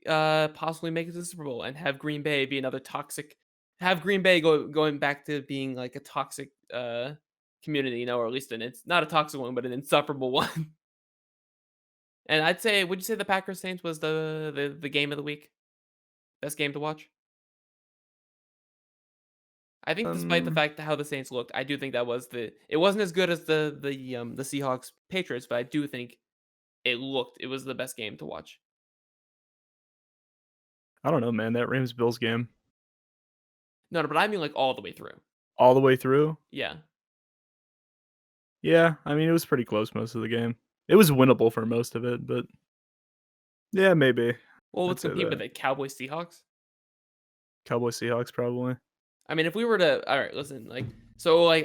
possibly make it to the Super Bowl and have Green Bay be another toxic have Green Bay going back to being like a toxic community, or at least it's not a toxic one, but an insufferable one. And I'd say, would you say the Packers Saints was the game of the week? Best game to watch? I think despite the Um, fact that how the Saints looked, I do think that was it wasn't as good as the Seahawks Patriots, but I do think it was the best game to watch. I don't know, man, that Rams Bills game No, but I mean like all the way through. all the way through. Yeah. Yeah, I mean, it was pretty close most of the game. It was winnable for most of it, but yeah, maybe. Well, I'd let's say compete with that. it. Cowboys Seahawks. Cowboys Seahawks probably. I mean, if we were to, all right, listen, like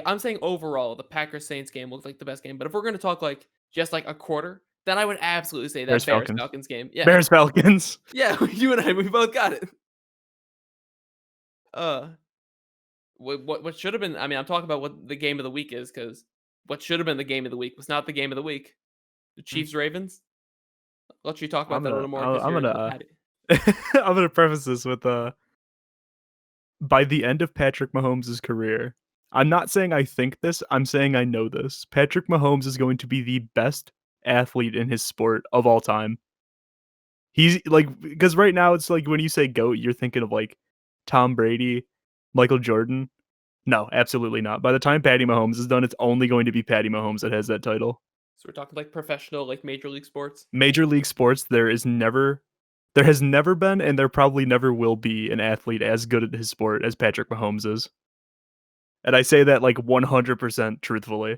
I'm saying overall, the Packers Saints game looked like the best game. But if we're gonna talk like just like a quarter, then I would absolutely say that Bears Bears Falcons. Falcons game. Yeah, Bears Falcons. yeah, you and I, we both got it. Uh, what should have been? I mean, I'm talking about what the game of the week is because what should have been the game of the week was not the game of the week. The Mm, Chiefs Ravens. I'll let you talk about I'm that a gonna little more I'm because I'm you're gonna, the patty. I'm gonna preface this with, by the end of Patrick Mahomes' career, I'm not saying I think this, I'm saying I know this. Patrick Mahomes is going to be the best athlete in his sport of all time. He's like, because right now it's like when you say GOAT, you're thinking of like Tom Brady, Michael Jordan. No, absolutely not. By the time Patty Mahomes is done, it's only going to be Patty Mahomes that has that title. So we're talking like professional, like major league sports. Major league sports, there has never been, and there probably never will be an athlete as good at his sport as Patrick Mahomes is. And I say that like 100% truthfully.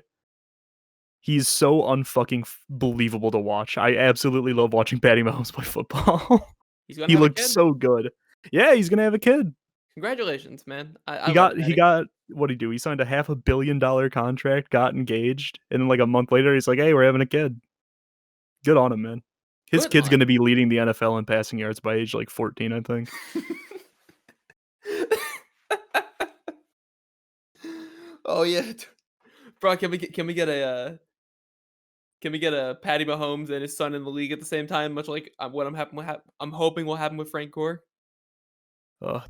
He's so unfucking believable to watch. I absolutely love watching Patty Mahomes play football. He's gonna He have a looked kid. so good. Yeah, he's gonna have a kid. Congratulations, man. I He love got he Patty. got what'd he do? He signed a $500 million contract, got engaged, and then like a month later, he's like, "Hey, we're having a kid." Good on him, man. His Good kid's on gonna be leading the NFL in passing yards by age like 14, I think. Oh yeah, bro. Can we get a Patty Mahomes and his son in the league at the same time? Much like I'm hoping will happen with Frank Gore.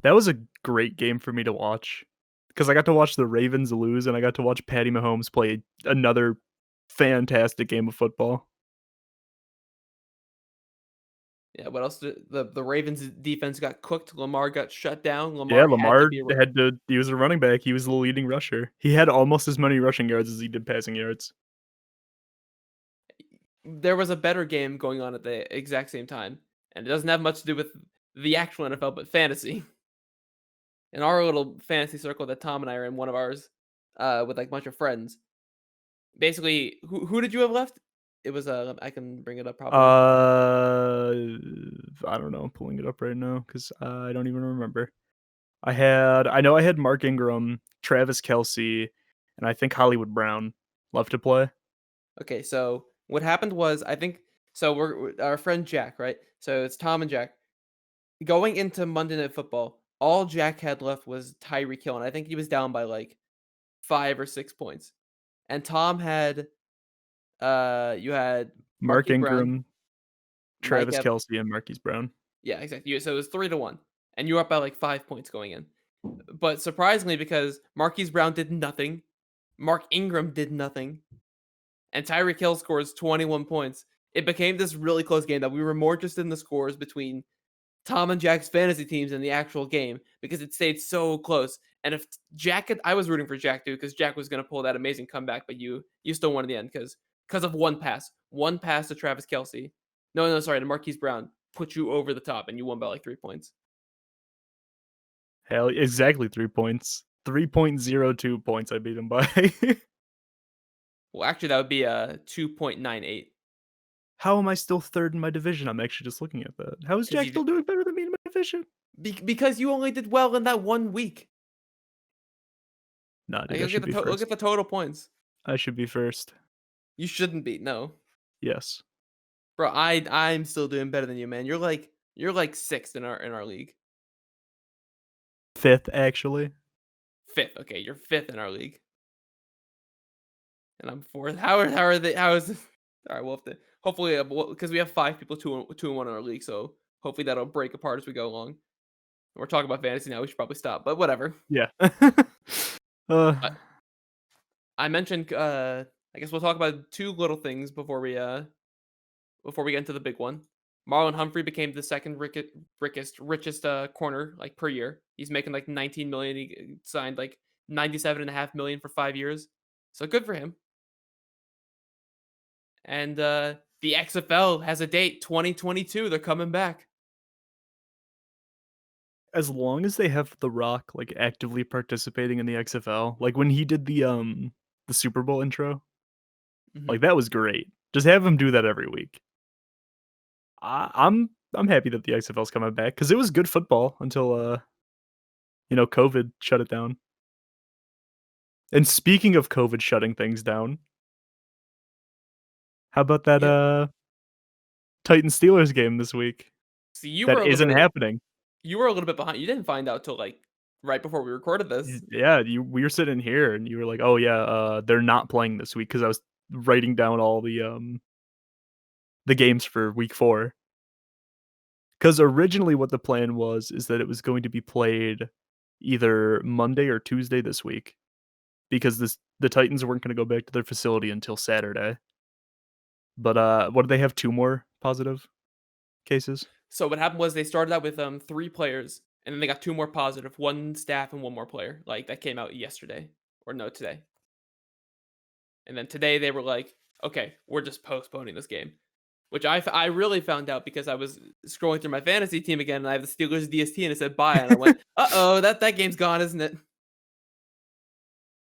That was a great game for me to watch because I got to watch the Ravens lose, and I got to watch Patty Mahomes play another fantastic game of football. Yeah. What else? The Ravens defense got cooked. Lamar got shut down. Yeah, Lamar had to Lamar be. he was a running back, he was the leading rusher. He had almost as many rushing yards as he did passing yards. There was a better game going on at the exact same time, and it doesn't have much to do with the actual NFL, but fantasy. In our little fantasy circle that Tom and I are in, one of ours, with like a bunch of friends. Basically, who did you have left? It was I can bring it up probably. Uh, I don't know, I'm pulling it up right now because I don't even remember. I know I had Mark Ingram, Travis Kelce, and I think Hollywood Brown left to play. Okay, so what happened was I think so we're our friend Jack, right? So it's Tom and Jack. Going into Monday Night Football, all Jack had left was Tyreek Hill, and I think he was down by like 5 or 6 points. And Tom had you had Mark Marquise Brown, Ingram, Mike Travis Evans. Kelce, and Marquise Brown. Yeah, exactly. So it was 3-1, and you were up by like 5 points going in. But surprisingly, because Marquise Brown did nothing, Mark Ingram did nothing. and Tyreek Hill scores 21 points. It became this really close game that we were more interested in the scores between Tom and Jack's fantasy teams in the actual game because it stayed so close. And if Jack had, I was rooting for Jack too because Jack was going to pull that amazing comeback, but you still won in the end because of one pass to Travis Kelsey. No, sorry, to Marquise Brown put you over the top, and you won by like 3 points. Hell, exactly 3 points. 3.02 points I beat him by. Well, actually, that would be a 2.98 How am I still third in my division? I'm actually just looking at that. How is because Jack still doing better than me in my division? because you only did well in that 1 week. Nah, dude, Like, I should be look first. at the total points. I should be first. You shouldn't be. No, Yes. bro. I'm still doing better than you, man. You're like sixth in our league. Fifth, actually. Fifth. Okay, you're fifth in our league, and I'm fourth. How are they? How is this? All right, we'll have to hopefully because we have 5 people 2-1 in our league, so hopefully that'll break apart as we go along. We're talking about fantasy now. We should probably stop, but whatever. Yeah. uh, I, I mentioned. I guess we'll talk about two little things before we get into the big one. Marlon Humphrey became the second richest corner like per year. He's making like 19 million. He signed like 97.5 million for 5 years. So good for him. And the XFL has a date, 2022. They're coming back. as long as they have The Rock like actively participating in the XFL, like when he did the Super Bowl intro, Hmm. like that was great. Just have him do that every week. I'm happy that the XFL's coming back because it was good football until COVID shut it down. And speaking of COVID shutting things down, how about that Yeah. Titans Steelers game this week? See, That isn't happening. you were a little bit behind. You didn't find out till like right before we recorded this. Yeah, we were sitting here and you were like, "Oh yeah, they're not playing this week" because I was writing down all the games for week 4. Because originally what the plan was is that it was going to be played either Monday or Tuesday this week because the Titans weren't going to go back to their facility until Saturday. But what did they have? 2 more positive cases. So what happened was they started out with 3 players, and then they got 2 more positive, one staff and one more player. Like that came out yesterday or no today. And then today they were like, okay, we're just postponing this game, which I really found out because I was scrolling through my fantasy team again, and I have the Steelers DST, and it said bye, and I went, oh, that game's gone, isn't it?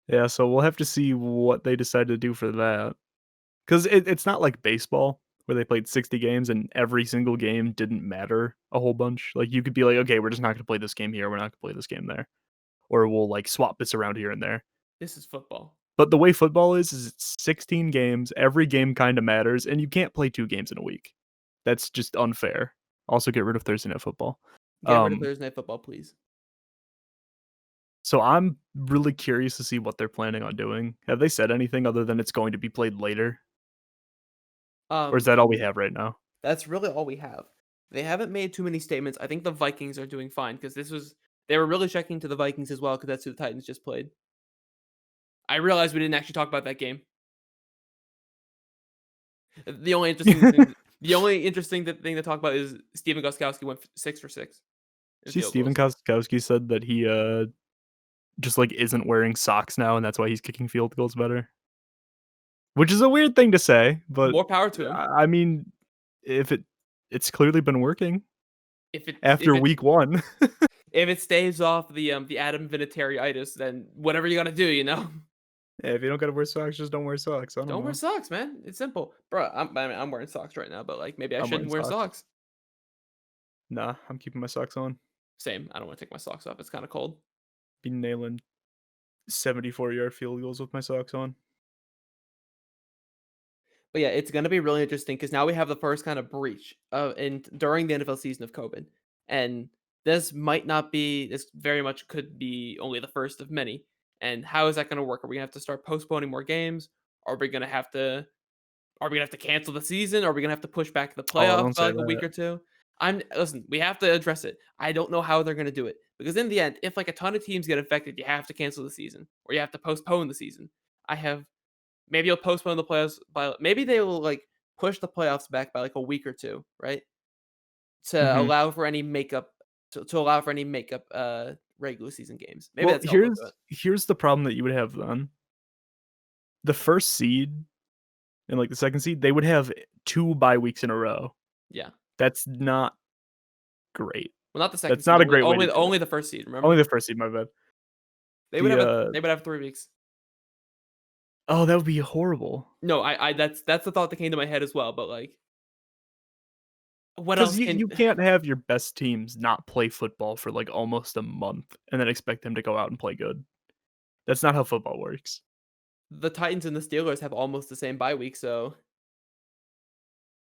Yeah, so we'll have to see what they decide to do for that. Because it's not like baseball where they played 60 games and every single game didn't matter a whole bunch. Like you could be like, okay, we're just not going to play this game here. We're not going to play this game there, or we'll like swap this around here and there. This is football. But the way football is it's 16 games. Every game kind of matters, and you can't play 2 games in a week. That's just unfair. Also, get rid of Thursday Night Football. Get rid of Um, Thursday Night Football, please. so I'm really curious to see what they're planning on doing. Have they said anything other than it's going to be played later, or is Um, that all we have right now? that's really all we have. They haven't made too many statements. I think the Vikings are doing fine because they were really checking to the Vikings as well because that's who the Titans just played. I realized we didn't actually talk about that game. The only interesting thing, thing to talk about is Steven Gostkowski went 6 for 6 in See, field Steven goals. Kostkowski said that he just like isn't wearing socks now, and that's why he's kicking field goals better. Which is a weird thing to say, but More power to him. I mean, if it's clearly been working If it after if it week 1. if it staves off the Adam Vinatieri-itis, then whatever you gotta do, you know. Yeah, if you don't gotta wear socks, just don't wear socks. I don't Don't wear know. socks, man. It's simple, bro. I'm wearing socks right now, but like maybe I I'm wearing shouldn't wear socks. socks. Nah, I'm keeping my socks on. Same. I don't want to take my socks off. It's kind of cold. Be nailing 74-yard field goals with my socks on. But yeah, it's gonna be really interesting because now we have the first kind of breach of in during the NFL season of COVID, and this might not be. This very much could be only the first of many. And how is that gonna work? Are we gonna have to start postponing more games? Are we gonna have to? Are we gonna have to cancel the season? Are we gonna have to push back the Oh, playoffs don't by say like a week that. or two? I'm listen. We have to address it. I don't know how they're gonna do it because in the end, if like a ton of teams get affected, you have to cancel the season or you have to postpone the season. I have Maybe you'll postpone the playoffs by maybe they will, like, push the playoffs back by, like, a week or 2, right? To Mhm. allow for any makeup to allow for any makeup, regular season games. Maybe Well, that's how they'll do here's it. here's the problem that you would have then. The 1st seed and, like, the 2nd seed, they would have 2 bye weeks in a row. Yeah. That's not great. Well, not the 2nd That's seed, not a great way to do it. only the 1st seed, Only remember? the 1st seed, my bad. The, They would have 3 weeks. oh, that would be horrible. No, I that's the thought that came to my head as well, but, like, what 'Cause else you can can't have your best teams not play football for, like, almost a month and then expect them to go out and play good. That's not how football works. the Titans and the Steelers have almost the same bye week, so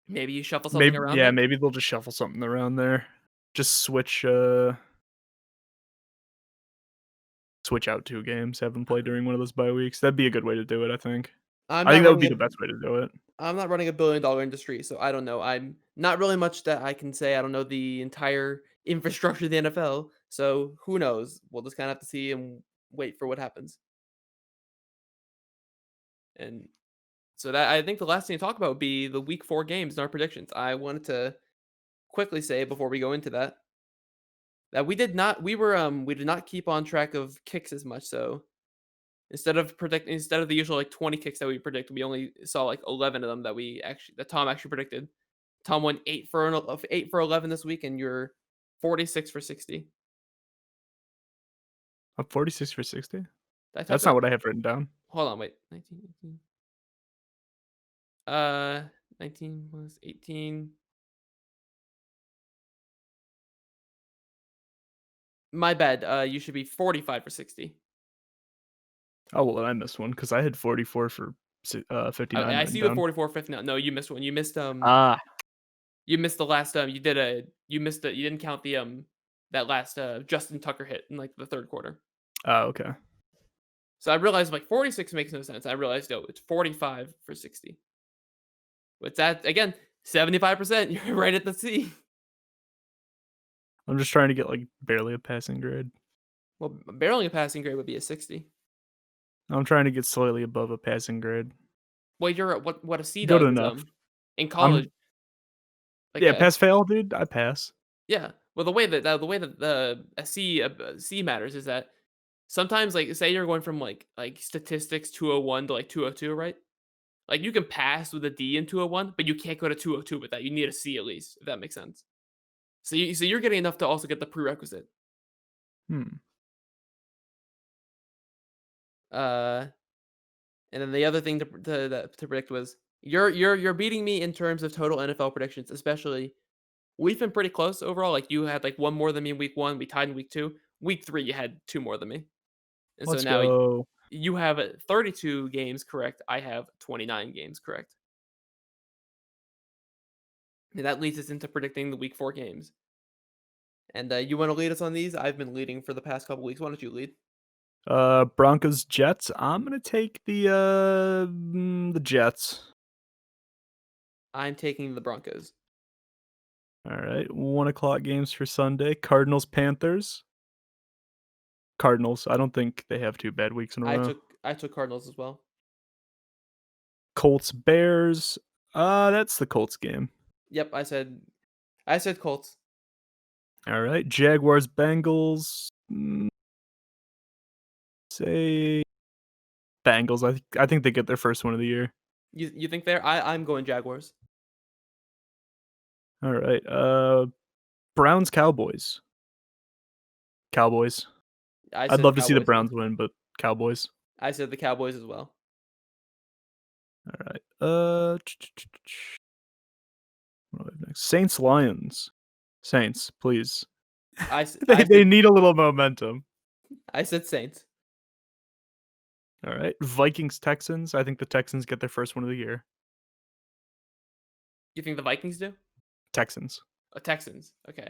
maybe you shuffle something Maybe around yeah, there? maybe they'll just shuffle something around there. Just switch out 2 games, have them play during one of those bye weeks. That'd be a good way to do it, I think. I'm I think not that would running be a the best way to do it. I'm not running a billion-dollar industry, so I don't know. I'm not really much that I can say. I don't know the entire infrastructure of the NFL, so who knows? We'll just kinda have to see and wait for what happens. And so that I think the last thing to talk about would be the week 4 games and our predictions. I wanted to quickly say before we go into that, that we did not keep on track of kicks as much, so instead of the usual, like, 20 kicks that we predict, we only saw, like, 11 of them that Tom actually predicted. Tom went 8 for 11 this week, and you're 46 for 60. I'm 46 for 60? Did I type That's that? not what I have written down. Hold on, wait. 19, 18. 19 plus 18. My bad. You should be 45 for 60. Oh, well, then I missed one because I had 44 for 59 I written see you at down. 44, 50 now. No, you missed one. Ah. You missed the last you missed it. You didn't count the that last Justin Tucker hit in like the third quarter. Oh, okay. So I realized like 46 makes no sense. I realized oh, it's 45 for 60. But that again, 75%. You're right at the C. I'm just trying to get, like, barely a passing grade. Well, barreling a passing grade would be a 60. I'm trying to get slightly above a passing grade. Well, you're what a C Good does is enough. in college I'm like yeah, a pass fail, dude, I pass. yeah. Well, the way that a C matters is that sometimes like say you're going from like statistics 201 to like 202, right? Like you can pass with a D in 201, but you can't go to 202 with that. You need a C at least, if that makes sense. So you're getting enough to also get the prerequisite. Hmm. Uh, and then the other thing to predict was you're beating me in terms of total NFL predictions, especially we've been pretty close overall. Like you had like one more than me in week 1, we tied in week 2. Week 3 you had 2 more than me. And so Let's now go. you have 32 games correct. I have 29 games correct. And that leads us into predicting the week 4 games. And you want to lead us on these? I've been leading for the past couple weeks. Why don't you lead? Broncos, Jets, I'm gonna take the Jets. I'm taking the Broncos. Alright, 1 o'clock games for Sunday. Cardinals, Panthers. Cardinals, I don't think they have 2 bad weeks in a row. I took Cardinals as well. Colts, Bears, that's the Colts game. Yep, I said Colts. Alright, Jaguars, Bengals, say Bengals, I think they get their first one of the year. You think there? I'm going Jaguars. Alright, Browns, Cowboys. Cowboys. I I'd said love to see the Cowboys too. Browns win, but Cowboys. I said the Cowboys as well. Alright, what do I have next? Saints, Lions. Saints, please. They need a little momentum. I said Saints. Alright, Vikings, Texans. I think the Texans get their first one of the year. You think the Vikings do? Texans. Texans. Okay.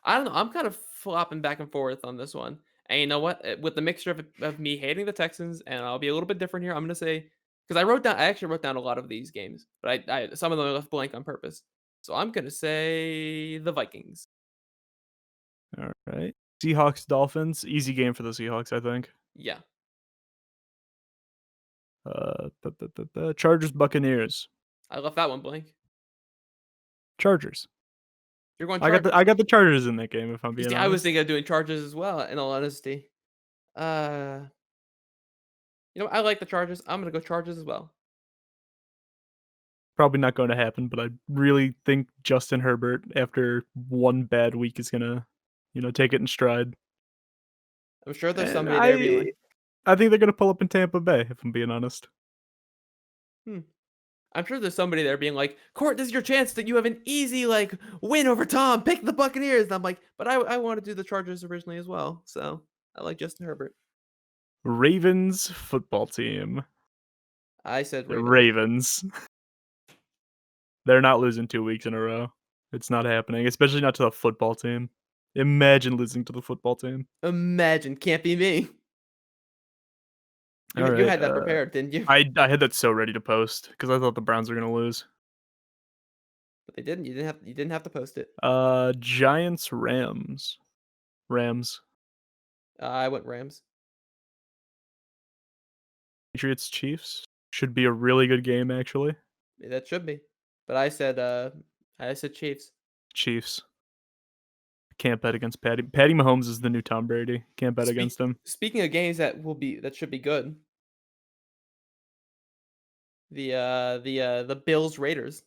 I don't know. I'm kind of flopping back and forth on this one. And you know what? With the mixture of me hating the Texans, and I'll be a little bit different here. I'm gonna say because I actually wrote down a lot of these games, but I some of them I left blank on purpose. So I'm gonna say the Vikings. Alright. Seahawks, Dolphins. Easy game for the Seahawks, I think. Yeah. Chargers, Buccaneers, I left that one blank. Chargers. You're going I got the Chargers. I got the Chargers in that game, if I'm You being see, I was honest. thinking of doing Chargers as well, in all honesty. Uh, I like the Chargers. I'm gonna go Chargers as well. Probably not going to happen, but I really think Justin Herbert, after one bad week, is gonna, take it in stride. I'm sure there's And somebody there being like, I think they're gonna pull up in Tampa Bay, if I'm being honest. hmm. I'm sure there's somebody there being like, Court, this is your chance that you have an easy like win over Tom. Pick the Buccaneers. And I'm like, but I want to do the Chargers originally as well. So I like Justin Herbert. Ravens football team. I said The Ravens. Ravens. They're not losing 2 weeks in a row. It's not happening, especially not to the football team. Imagine losing to the football team. Imagine, can't be me. You All you right, had that prepared, didn't you? I had that so ready to post because I thought the Browns were gonna lose. But they didn't. You didn't have to post it. Giants, Rams. Rams. I went Rams. Patriots, Chiefs. Should be a really good game, actually. That should be. But I said Chiefs. Chiefs. Can't bet against Patty. Patty Mahomes is the new Tom Brady. Can't bet Speak, against him. speaking of games that should be good. The Bills Raiders.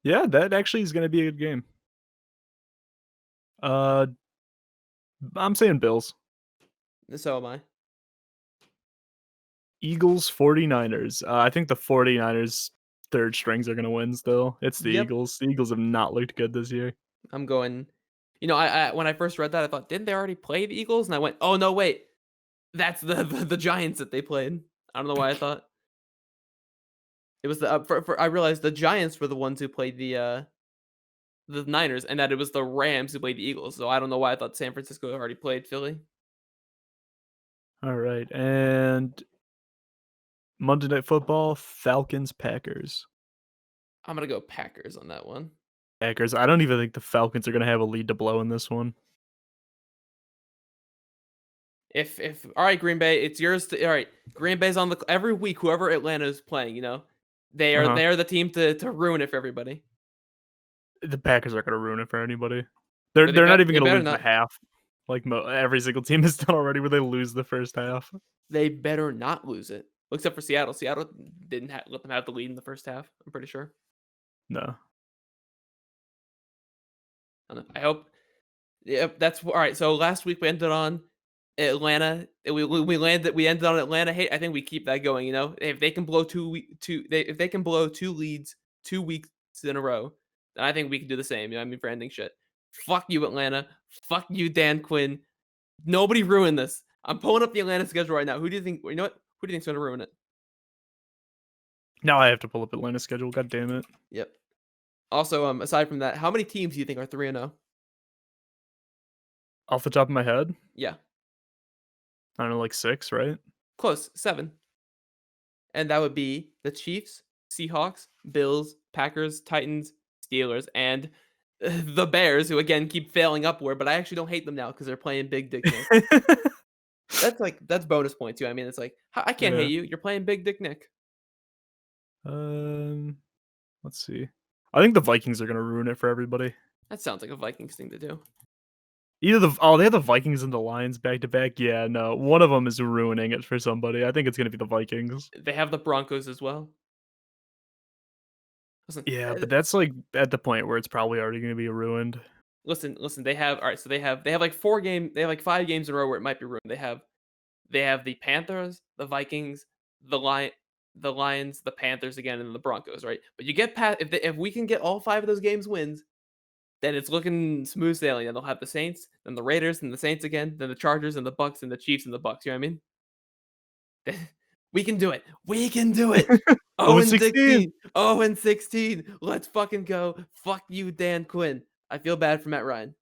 Yeah, that actually is gonna be a good game. Uh, I'm saying Bills. So am I. Eagles, 49ers. I think the 49ers third strings are gonna win still. It's the Yep. Eagles. The Eagles have not looked good this year. I'm going. I when I first read that, I thought, didn't they already play the Eagles? And I went, oh no, wait, that's the Giants that they played. I don't know why I thought it was I realized the Giants were the ones who played the Niners, and that it was the Rams who played the Eagles. So I don't know why I thought San Francisco already played Philly. All right, and Monday Night Football, Falcons, Packers. I'm gonna go Packers on that one. Packers. I don't even think the Falcons are gonna have a lead to blow in this one. If all right, Green Bay, it's yours. All right, Green Bay's on the every week. Whoever Atlanta is playing, they are Uh-huh. they are the team to ruin it for everybody. The Packers are gonna ruin it for anybody. They're But they're not even they gonna better lose the not. half, like every single team has done already, where they lose the first half. They better not lose it. Except for Seattle. Seattle didn't let them have the lead in the first half. I'm pretty sure. No. I don't know. I hope. Yep, that's all right. So last week we ended on Atlanta. We ended on Atlanta. Hey, I think we keep that going. If they can blow if they can blow two leads 2 weeks in a row, then I think we can do the same. I mean, for ending shit. Fuck you, Atlanta. Fuck you, Dan Quinn. Nobody ruin this. I'm pulling up the Atlanta schedule right now. Who do you think? You know what? Who do you think's gonna ruin it? Now I have to pull up Atlanta's schedule. God damn it. Yep. Also, aside from that, how many teams do you think are 3-0? Off the top of my head, Yeah, I don't know, like 6, right? close, 7. And that would be the Chiefs, Seahawks, Bills, Packers, Titans, Steelers, and the Bears, who again keep failing upward, but I actually don't hate them now because they're playing Big Dick Nick. That's bonus points too. I mean, it's like I can't Yeah. hate you. You're playing Big Dick Nick. Um, let's see. I think the Vikings are gonna ruin it for everybody. That sounds like a Vikings thing to do. Either they have the Vikings and the Lions back to back. Yeah, no, one of them is ruining it for somebody. I think it's gonna be the Vikings. They have the Broncos as well. Listen, Yeah, but that's like at the point where it's probably already gonna be ruined. listen. They have all right. So they have like 4 game. They have like 5 games in a row where it might be ruined. They have the Panthers, the Vikings, the Lions, the Panthers again, and the Broncos, right? But you get past if we can get all 5 of those games wins, then it's looking smooth sailing. And they'll have the Saints, then the Raiders, and the Saints again, then the Chargers and the Bucks and the Chiefs and the Bucks. You know what I mean? We can do it. We can do it. Oh, 0 and and 16. 16. 0 and 16. Let's fucking go. Fuck you, Dan Quinn. I feel bad for Matt Ryan.